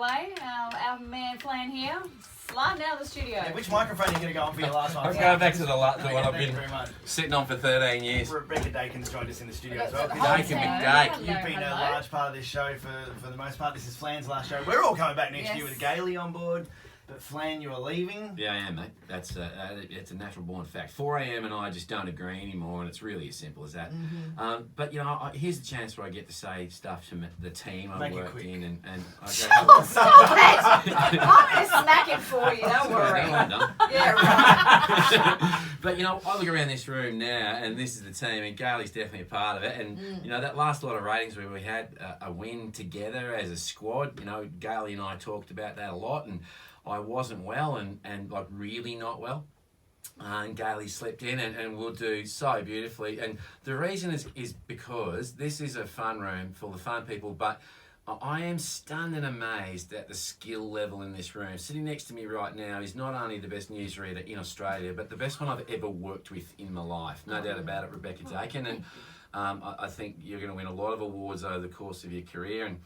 Our man Flan here, sliding out of the studio. Yeah, which microphone are you going to go on for your last one? I'm going back to the one I've Thank you been very much. sitting on for 13 years. Rebecca Dakin's joined us in the studio as well. Dakin McDake. You've been a large part of this show for the most part. This is Flan's last show. We're all coming back next year with Gailey on board. But Flan, you are leaving. Yeah, I am, mate. That's it's a natural born fact. 4 a.m. and I just don't agree anymore, and it's really as simple as that. Mm-hmm. But you know, here's the chance where I get to say stuff to the team I worked in, and I go. Stop it! I'm going to smack it for you. Don't worry. Yeah, right. But you know, I look around this room now, and this is the team, and Gailey's definitely a part of it. And you know, that last lot of ratings where we had a win together as a squad. You know, Gailey and I talked about that a lot, and I wasn't well and like really not well. And Gailey slipped in and will do so beautifully. And the reason is because this is a fun room full of fun people, but I am stunned and amazed at the skill level in this room. Sitting next to me right now is not only the best newsreader in Australia, but the best one I've ever worked with in my life. No doubt about it, Rebecca Dakin. And I think you're going to win a lot of awards over the course of your career. And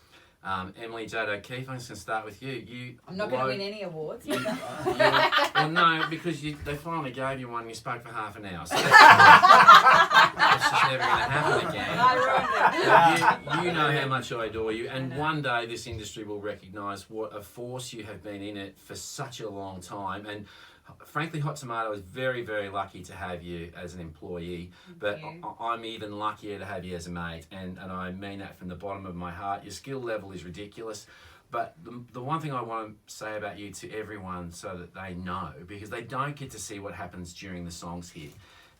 Emily Jade O'Keefe, I'm just going to start with you. I'm not going to win any awards. Well, no, because they finally gave you one and you spoke for half an hour. So that's just never going to happen again. I ruined it. You know how much I adore you, and one day this industry will recognise what a force you have been in it for such a long time. And frankly, Hot Tomato is very, very lucky to have you as an employee, but I'm even luckier to have you as a mate, and I mean that from the bottom of my heart. Your skill level is ridiculous, but the one thing I want to say about you to everyone so that they know, because they don't get to see what happens during the songs here,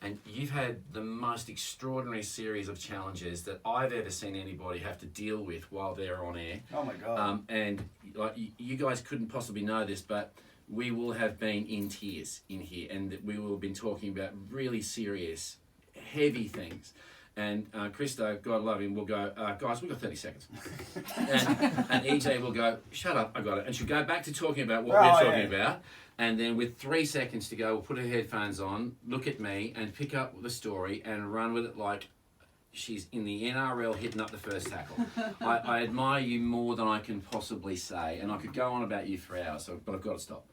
and you've had the most extraordinary series of challenges that I've ever seen anybody have to deal with while they're on air. Oh my God. And like, you guys couldn't possibly know this, but we will have been in tears in here, and we will have been talking about really serious, heavy things. And Christo, God love him, will go, guys, we've got 30 seconds. and EJ will go, shut up, I got it. And she'll go back to talking about what we're talking about. And then with 3 seconds to go, we'll put her headphones on, look at me, and pick up the story and run with it like she's in the NRL hitting up the first tackle. I admire you more than I can possibly say, and I could go on about you for hours, but I've got to stop.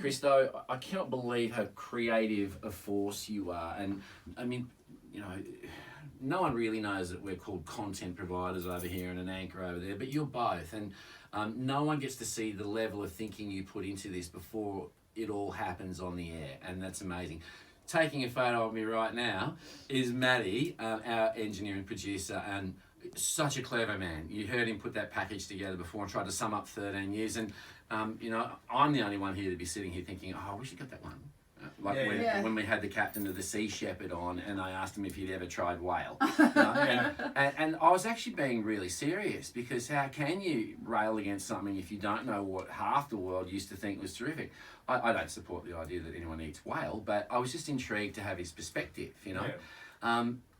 Christo, I cannot believe how creative a force you are. And I mean, you know, no one really knows that we're called content providers over here and an anchor over there, but you're both. And no one gets to see the level of thinking you put into this before it all happens on the air, and that's amazing. Taking a photo of me right now is Maddie, our engineer and producer, and such a clever man. You heard him put that package together before and tried to sum up 13 years. And, you know, I'm the only one here to be sitting here thinking, oh, we should get that one. When we had the captain of the Sea Shepherd on and I asked him if he'd ever tried whale. You know, and I was actually being really serious, because how can you rail against something if you don't know what half the world used to think was terrific? I don't support the idea that anyone eats whale, but I was just intrigued to have his perspective, you know.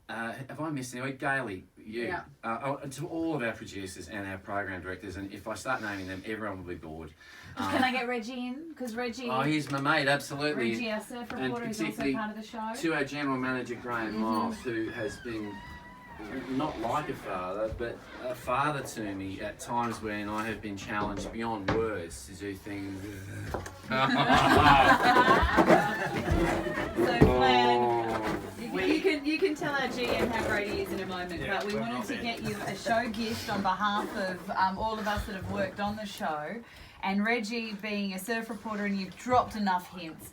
Have I missed anyone? Gailey, you. To all of our producers and our program directors, and if I start naming them, everyone will be bored. Can I get Reggie in? Because Reggie... Oh, he's my mate, absolutely. Reggie, our surf reporter, is also part of the show. To our general manager, Graham Miles, who has been not like a father, but a father to me at times when I have been challenged beyond words to do things. So, Flan, you can tell our GM how great he is in a moment, but we wanted to get you a show gift on behalf of all of us that have worked on the show. And Reggie, being a surf reporter, and you've dropped enough hints.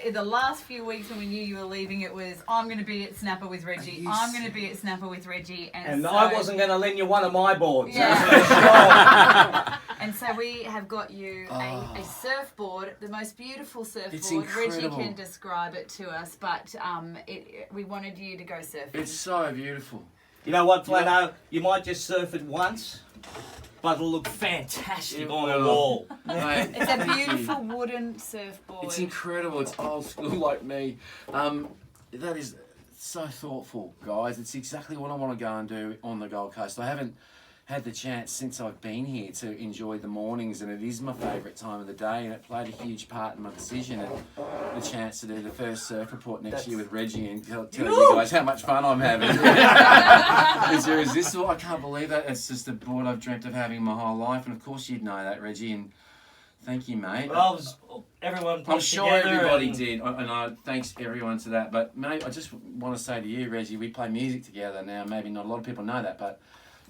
In the last few weeks when we knew you were leaving, it was, I'm going to be at Snapper with Reggie. I'm going to be at Snapper with Reggie. And so, I wasn't going to lend you one of my boards. Yeah. And so we have got you a surfboard, the most beautiful surfboard. It's incredible. Reggie can describe it to us, but we wanted you to go surfing. It's so beautiful. You know what, Flano? You might just surf it once, but it'll look fantastic on a wall. Mate, it's a beautiful wooden surfboard. It's incredible. It's old school like me. That is so thoughtful, guys. It's exactly what I want to go and do on the Gold Coast. I haven't had the chance since I've been here to enjoy the mornings, and it is my favourite time of the day, and it played a huge part in my decision and the chance to do the first surf report next year with Reggie and tell you guys how much fun I'm having. It's irresistible. I can't believe that. It's just the board I've dreamt of having my whole life, and of course you'd know that, Reggie, and thank you, mate. Well, everyone I'm sure everybody did, and thanks everyone to that. But mate, I just want to say to you, Reggie, we play music together now. Maybe not a lot of people know that, but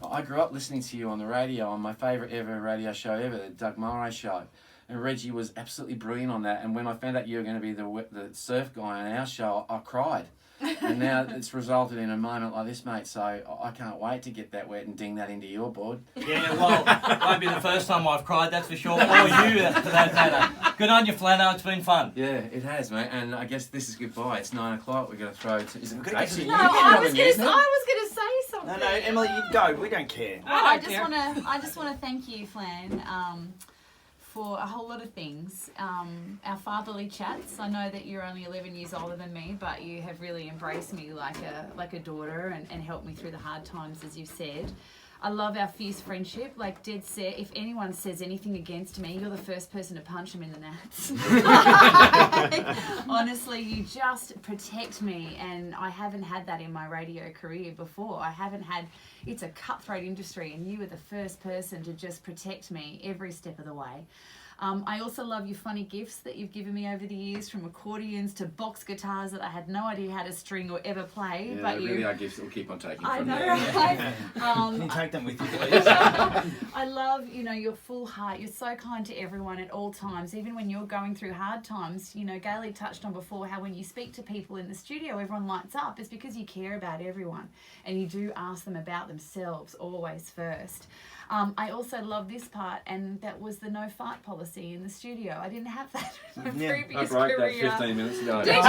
I grew up listening to you on the radio on my favourite ever radio show ever, the Doug Mulray show. And Reggie was absolutely brilliant on that. And when I found out you were going to be the surf guy on our show, I cried. And now it's resulted in a moment like this, mate. So I can't wait to get that wet and ding that into your board. Yeah, well, it won't be the first time I've cried, that's for sure. Or you, for that matter. Good on you, Flano. It's been fun. Yeah, it has, mate. And I guess this is goodbye. It's 9 o'clock. We're going to throw. Is it Casey? No, I was going to say something. No, Emily, you go. We don't care. I just want to thank you, Flan, for a whole lot of things. Our fatherly chats. I know that you're only 11 years older than me, but you have really embraced me like a daughter and helped me through the hard times, as you've said. I love our fierce friendship. Like Dad said, if anyone says anything against me, you're the first person to punch them in the nuts. Honestly, you just protect me, and I haven't had that in my radio career before. It's a cutthroat industry, and you were the first person to just protect me every step of the way. I also love your funny gifts that you've given me over the years, from accordions to box guitars that I had no idea how to string or ever play. Yeah, but really are gifts that we'll keep on taking I from know, you. right? Can you take them with you, please? I love, your full heart. You're so kind to everyone at all times, even when you're going through hard times. Gailey touched on before how when you speak to people in the studio, everyone lights up. It's because you care about everyone, and you do ask them about themselves always first. I also love this part, and that was the no fart policy in the studio. I didn't have that in my previous I broke career. that 15 minutes ago. Did you?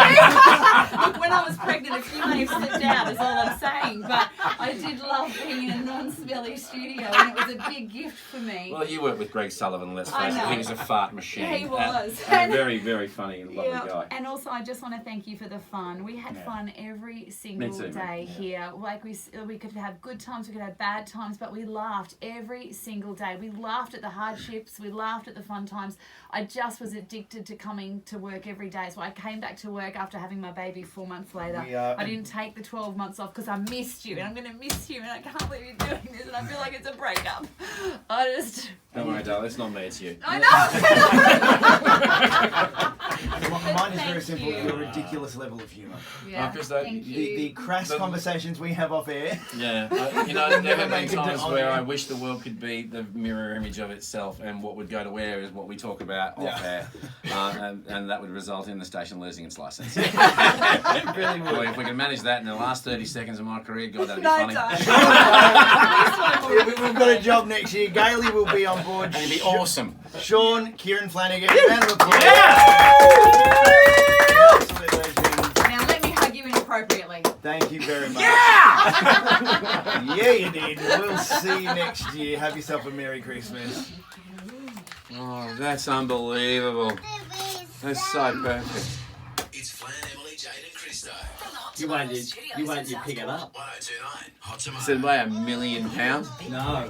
Look, when I was pregnant, a few may have slipped out, is all I'm saying. But I did love being in a non-smelly studio, and it was a big gift for me. Well, you worked with Greg Sullivan, let's I face it. know. He was a fart machine. He was. And very, very funny, lovely guy. And also, I just want to thank you for the fun. We had fun every single day here. Like we could have good times, we could have bad times, but we laughed every single day. We laughed at the hardships, we laughed at the fun times. I just was addicted to coming to work every day. So I came back to work after having my baby 4 months later. I didn't take the 12 months off because I missed you, and I'm going to miss you, and I can't believe you're doing this, and I feel like it's a breakup. Don't worry, darling, it's not me, it's you. I know. Mine is very simple. Your ridiculous level of humour. Yeah, thank you. The crass conversations we have off air. Yeah, there have been times where I wish the world could be the mirror image of itself, and what would go to air is what we talk about off air, and that would result in the station losing its licence. It really would. Boy, if we can manage that in the last 30 seconds of my career, God, that'd be No, funny. don't. We've got a job next year. Gailey will be on board. And it'd be awesome. Sean, Kieran Flanagan, round of applause. Absolute legend. Now let me hug you inappropriately. Thank you very much. Yeah! Yeah, you did. We'll see you next year. Have yourself a Merry Christmas. Oh, that's unbelievable. That's so perfect. It's Flan, Emily, Jade and Christo. You won't pick it up. 1029 Hot Tomato. Does it weigh £1 million? No.